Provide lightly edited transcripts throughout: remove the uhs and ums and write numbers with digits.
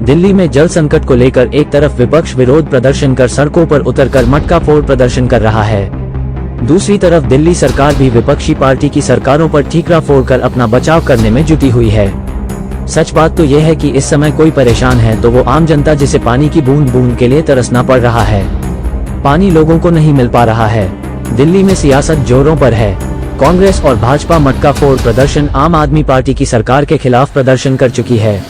दिल्ली में जल संकट को लेकर एक तरफ विपक्ष विरोध प्रदर्शन कर सड़कों पर उतरकर मटका फोड़ प्रदर्शन कर रहा है, दूसरी तरफ दिल्ली सरकार भी विपक्षी पार्टी की सरकारों पर ठीकरा फोड़कर अपना बचाव करने में जुटी हुई है। सच बात तो यह है कि इस समय कोई परेशान है तो वो आम जनता, जिसे पानी की बूंद बूंद के लिए तरसना पड़ रहा है। पानी लोगों को नहीं मिल पा रहा है। दिल्ली में सियासत जोरों पर है। कांग्रेस और भाजपा मटका फोड़ प्रदर्शन आम आदमी पार्टी की सरकार के खिलाफ प्रदर्शन कर चुकी है।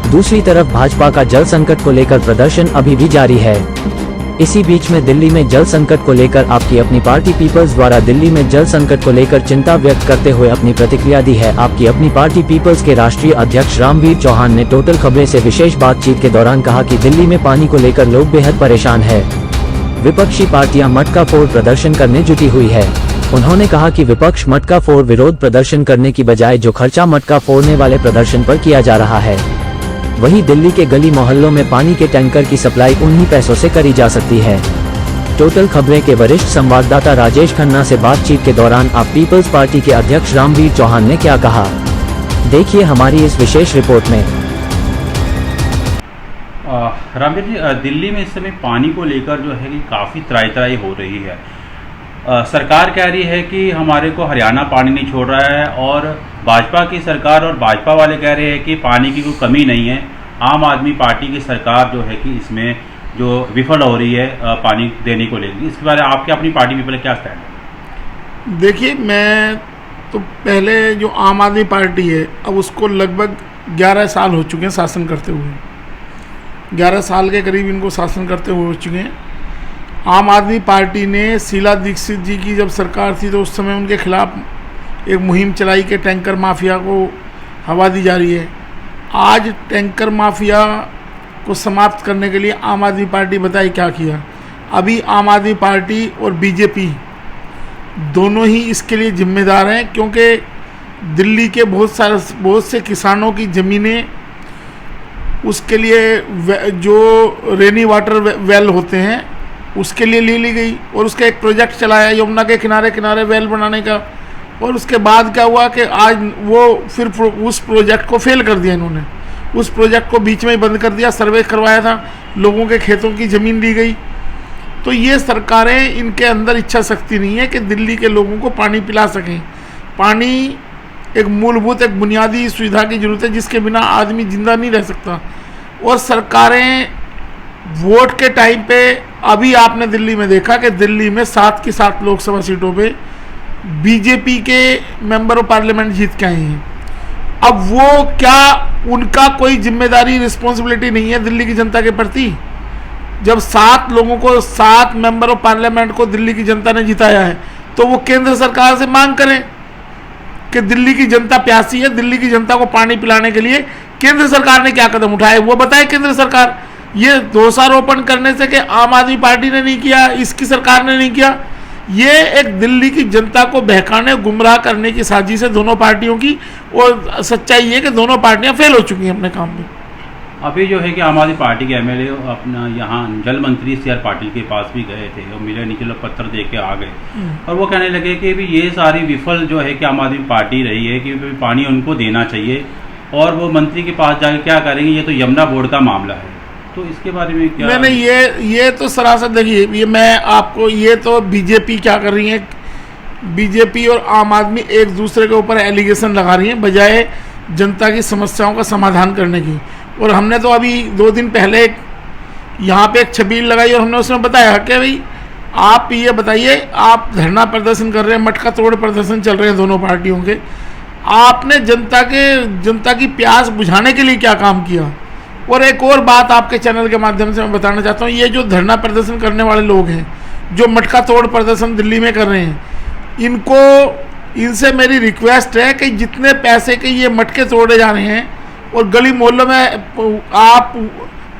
दूसरी तरफ भाजपा का जल संकट को लेकर प्रदर्शन अभी भी जारी है। इसी बीच में दिल्ली में जल संकट को लेकर आपकी अपनी पार्टी पीपल्स द्वारा दिल्ली में जल संकट को लेकर चिंता व्यक्त करते हुए अपनी प्रतिक्रिया दी है। आपकी अपनी पार्टी पीपल्स के राष्ट्रीय अध्यक्ष रामवीर चौहान ने टोटल खबरें से विशेष बातचीत के दौरान कहा कि दिल्ली में पानी को लेकर लोग बेहद परेशान है। विपक्षी पार्टियां मटका फोड़ प्रदर्शन करने जुटी हुई है। उन्होंने कहा कि विपक्ष मटका फोड़ विरोध प्रदर्शन करने की बजाय जो खर्चा मटका फोड़ने वाले प्रदर्शन पर किया जा रहा है, वहीं दिल्ली के गली मोहल्लों में पानी के टैंकर की सप्लाई उन्हीं पैसों से करी जा सकती है। टोटल खबरें के वरिष्ठ संवाददाता राजेश खन्ना से बातचीत के दौरान आप पीपल्स पार्टी के अध्यक्ष रामवीर चौहान ने क्या कहा, देखिए हमारी इस विशेष रिपोर्ट में। रामवीर जी, दिल्ली में इस समय पानी को लेकर जो है कि काफ़ी त्राई हो रही है। सरकार कह रही है कि हमारे को हरियाणा पानी नहीं छोड़ रहा है, और भाजपा की सरकार और भाजपा वाले कह रहे हैं कि पानी की कोई कमी नहीं है। आम आदमी पार्टी की सरकार जो है कि इसमें जो विफल हो रही है पानी देने को लेकर, इसके बारे में आपके अपनी पार्टी पीपल क्या स्टैंड है? देखिए, मैं तो पहले जो आम आदमी पार्टी है, अब उसको लगभग 11 साल हो चुके हैं शासन करते हुए। 11 साल के करीब इनको शासन करते हुए हो चुके हैं। आम आदमी पार्टी ने शीला दीक्षित जी की जब सरकार थी तो उस समय उनके खिलाफ एक मुहिम चलाई कि टैंकर माफिया को हवा दी जा रही है। आज टैंकर माफिया को समाप्त करने के लिए आम आदमी पार्टी बताइए क्या किया। अभी आम आदमी पार्टी और बीजेपी दोनों ही इसके लिए जिम्मेदार हैं, क्योंकि दिल्ली के बहुत से किसानों की ज़मीनें उसके लिए जो रेनी वाटर वेल होते हैं उसके लिए ले ली गई, और उसका एक प्रोजेक्ट चलाया यमुना के किनारे किनारे वेल बनाने का। और उसके बाद क्या हुआ कि आज वो फिर उस प्रोजेक्ट को फेल कर दिया इन्होंने। उस प्रोजेक्ट को बीच में ही बंद कर दिया। सर्वे करवाया था, लोगों के खेतों की ज़मीन ली गई। तो ये सरकारें, इनके अंदर इच्छा शक्ति नहीं है कि दिल्ली के लोगों को पानी पिला सकें। पानी एक मूलभूत, एक बुनियादी सुविधा की ज़रूरत है जिसके बिना आदमी जिंदा नहीं रह सकता। और सरकारें वोट के टाइम पे, अभी आपने दिल्ली में देखा कि दिल्ली में 7 की 7 लोकसभा सीटों पे बीजेपी के मेंबर ऑफ पार्लियामेंट जीत के आए हैं। अब वो क्या, उनका कोई जिम्मेदारी, रिस्पॉन्सिबिलिटी नहीं है दिल्ली की जनता के प्रति? जब 7 लोगों को, 7 मेंबर ऑफ पार्लियामेंट को दिल्ली की जनता ने जिताया है, तो वो केंद्र सरकार से मांग करें कि दिल्ली की जनता प्यासी है, दिल्ली की जनता को पानी पिलाने के लिए केंद्र सरकार ने क्या कदम उठाए वो बताए केंद्र सरकार। ये दोषारोपण करने से कि आम आदमी पार्टी ने नहीं किया, इसकी सरकार ने नहीं किया, ये एक दिल्ली की जनता को बहकाने, गुमराह करने की साजिश है दोनों पार्टियों की। और सच्चाई ये कि दोनों पार्टियां फेल हो चुकी हैं अपने काम में। अभी जो है कि आम आदमी पार्टी के एमएलए अपना यहाँ जल मंत्री CR पाटिल के पास भी गए थे, और मिले नहीं, लोग पत्र दे के आ गए, और वो कहने लगे कि भी ये सारी विफल जो है कि आम आदमी पार्टी रही है कि पानी उनको देना चाहिए, और वो मंत्री के पास जाके क्या करेंगे, ये तो यमुना बोर्ड का मामला है। तो इसके बारे में क्या? नहीं, ये तो सरासर, देखिए, ये मैं आपको, ये तो बीजेपी क्या कर रही है, बीजेपी और आम आदमी एक दूसरे के ऊपर एलिगेशन लगा रही हैं बजाय जनता की समस्याओं का समाधान करने की। और हमने तो अभी 2 दिन पहले यहाँ पे एक छबील लगाई और हमने उसमें बताया कि भाई आप ये बताइए, आप धरना प्रदर्शन कर रहे हैं, मटका तोड़ प्रदर्शन चल रहे हैं दोनों पार्टियों के, आपने जनता की प्यास बुझाने के लिए क्या काम किया? और एक और बात आपके चैनल के माध्यम से मैं बताना चाहता हूँ, ये जो धरना प्रदर्शन करने वाले लोग हैं, जो मटका तोड़ प्रदर्शन दिल्ली में कर रहे हैं, इनसे मेरी रिक्वेस्ट है कि जितने पैसे के ये मटके तोड़े जा रहे हैं और गली मोहल्लों में आप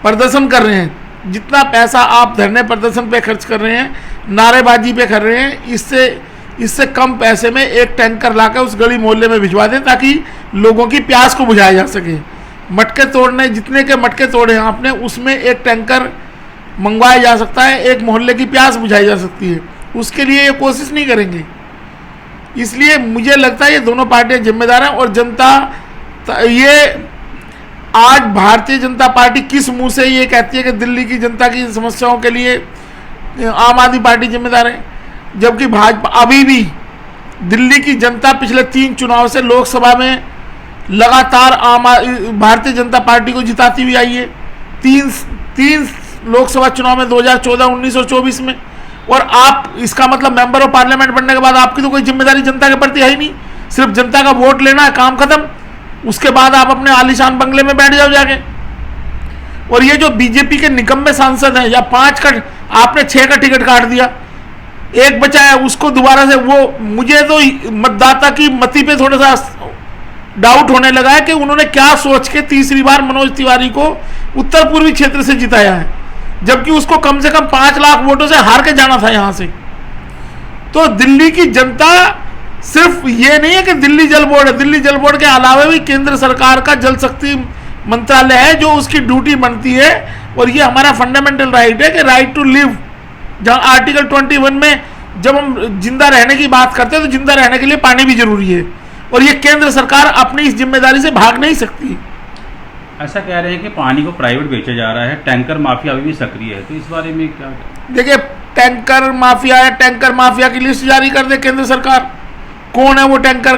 प्रदर्शन कर रहे हैं, जितना पैसा आप धरने प्रदर्शन पे खर्च कर रहे हैं, नारेबाजी पे कर रहे हैं, इससे कम पैसे में एक टैंकर लाकर उस गली मोहल्ले में भिजवा दें ताकि लोगों की प्यास को बुझाया जा सके। मटके तोड़ने, जितने के मटके तोड़े हैं आपने, उसमें एक टैंकर मंगवाया जा सकता है, एक मोहल्ले की प्यास बुझाई जा सकती है। उसके लिए ये कोशिश नहीं करेंगे। इसलिए मुझे लगता है ये दोनों पार्टियां जिम्मेदार हैं और जनता ये आज भारतीय जनता पार्टी किस मुंह से ये कहती है कि दिल्ली की जनता की समस्याओं के लिए आम आदमी पार्टी जिम्मेदार है, जबकि भाजपा अभी भी दिल्ली की जनता पिछले 3 चुनाव से लोकसभा में लगातार भारतीय जनता पार्टी को जिताती हुई आई है। तीन लोकसभा चुनाव में 2014, 19 और 24 में। और आप इसका मतलब मेंबर ऑफ पार्लियामेंट बनने के बाद आपकी तो कोई जिम्मेदारी जनता के प्रति है ही नहीं, सिर्फ जनता का वोट लेना है, काम खत्म। उसके बाद आप अपने आलीशान बंगले में बैठ जाओ जाके। और ये जो बीजेपी के निकम्मे सांसद हैं, या 5 का आपने 6 का टिकट काट दिया, एक बचा है, उसको दोबारा से वो, मुझे तो मतदाता की मति पे थोड़ा सा डाउट होने लगा है कि उन्होंने क्या सोच के तीसरी बार मनोज तिवारी को उत्तर पूर्वी क्षेत्र से जिताया है, जबकि उसको कम से कम 5 लाख वोटों से हार के जाना था यहां से। तो दिल्ली की जनता सिर्फ ये नहीं है कि दिल्ली जल बोर्ड है, दिल्ली जल बोर्ड के अलावा भी केंद्र सरकार का जल शक्ति मंत्रालय है जो उसकी ड्यूटी बनती है। और ये हमारा फंडामेंटल राइट है कि राइट टू लिव, जहां आर्टिकल 21 में जब हम जिंदा रहने की बात करते हैं तो जिंदा रहने के लिए पानी भी जरूरी है, और ये केंद्र सरकार अपनी इस जिम्मेदारी से भाग नहीं सकती। ऐसा कह रहे हैं कि पानी को प्राइवेट बेचा जा रहा है, टैंकर माफिया अभी भी सक्रिय है, तो इस बारे में क्या? देखिए, टैंकर माफिया है, टैंकर माफिया की लिस्ट जारी कर दे केंद्र सरकार, कौन है वो टैंकर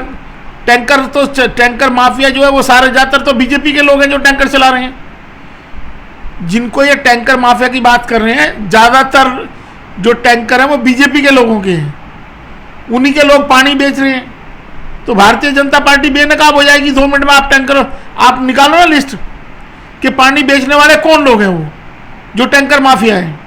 तो टैंकर माफिया जो है वो सारे ज्यादातर तो बीजेपी के लोग हैं जो टैंकर चला रहे हैं। जिनको ये टैंकर माफिया की बात कर रहे हैं, ज्यादातर जो टैंकर है वो बीजेपी के लोगों के हैं, उन्हीं के लोग पानी बेच रहे हैं। तो भारतीय जनता पार्टी बेनकाब हो जाएगी 2 मिनट में। आप टैंकर आप निकालो ना लिस्ट कि पानी बेचने वाले कौन लोग हैं, वो जो टैंकर माफिया है,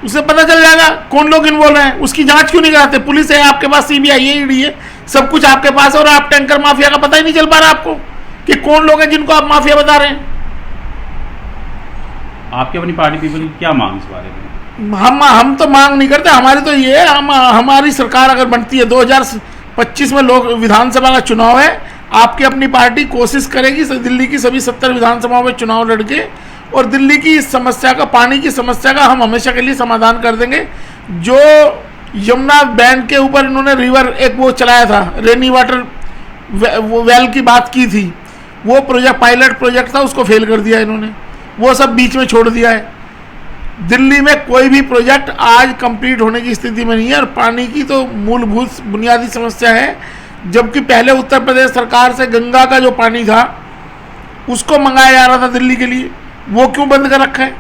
उसे पता चल जाएगा कौन लोग इन्वॉल्व हैं। उसकी जांच क्यों नहीं कराते? पुलिस है आपके पास, सीबीआई है, ईडी है, सब कुछ आपके पास है, और आप टैंकर माफिया का पता ही नहीं चल पा रहा आपको कि कौन लोग हैं जिनको आप माफिया बता रहे हैं। आपकी अपनी पार्टी पीपल की क्या मांग इस बारे में? हम तो मांग नहीं करते, हमारी तो ये है, हमारी सरकार अगर बनती है 2025 में लोग विधानसभा का चुनाव है, आपकी अपनी पार्टी कोशिश करेगी दिल्ली की सभी 70 विधानसभाओं में चुनाव लड़के, और दिल्ली की इस समस्या का, पानी की समस्या का हम हमेशा के लिए समाधान कर देंगे। जो यमुना बैंड के ऊपर इन्होंने रिवर एक वो चलाया था, रेनी वाटर वेल की बात की थी, वो प्रोजेक्ट पायलट प्रोजेक्ट था, उसको फेल कर दिया इन्होंने, वो सब बीच में छोड़ दिया है। दिल्ली में कोई भी प्रोजेक्ट आज कंप्लीट होने की स्थिति में नहीं है, और पानी की तो मूलभूत बुनियादी समस्या है। जबकि पहले उत्तर प्रदेश सरकार से गंगा का जो पानी था उसको मंगाया जा रहा था दिल्ली के लिए, वो क्यों बंद कर रखा है?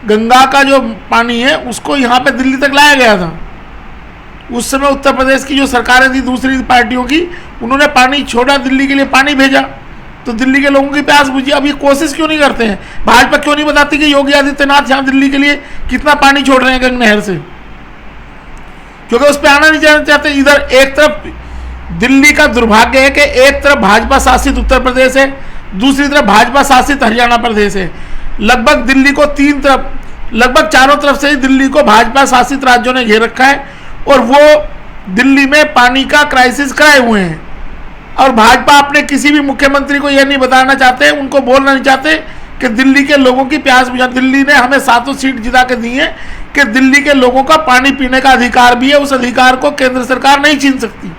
गंगा का जो पानी है उसको यहाँ पे दिल्ली तक लाया गया था। उस समय उत्तर प्रदेश की जो सरकारें थी दूसरी पार्टियों की, उन्होंने पानी छोड़ा, दिल्ली के लिए पानी भेजा, तो दिल्ली के लोगों की प्यास बुझी। अब ये कोशिश क्यों नहीं करते हैं? भाजपा क्यों नहीं बताती कि योगी आदित्यनाथ यहाँ दिल्ली के लिए कितना पानी छोड़ रहे हैं गंगा नहर से? क्योंकि उस पर आना नहीं चाहते। इधर एक तरफ दिल्ली का दुर्भाग्य है कि एक तरफ भाजपा शासित उत्तर प्रदेश है, दूसरी तरफ भाजपा शासित हरियाणा प्रदेश है। लगभग दिल्ली को लगभग चारों तरफ से ही दिल्ली को भाजपा शासित राज्यों ने घेर रखा है, और वो दिल्ली में पानी का क्राइसिस कराए हुए हैं। और भाजपा अपने किसी भी मुख्यमंत्री को यह नहीं बताना चाहते, उनको बोलना नहीं चाहते कि दिल्ली के लोगों की प्यास बुझा। दिल्ली ने हमें 7 सीट जिता के दी है कि दिल्ली के लोगों का पानी पीने का अधिकार भी है, उस अधिकार को केंद्र सरकार नहीं छीन सकती।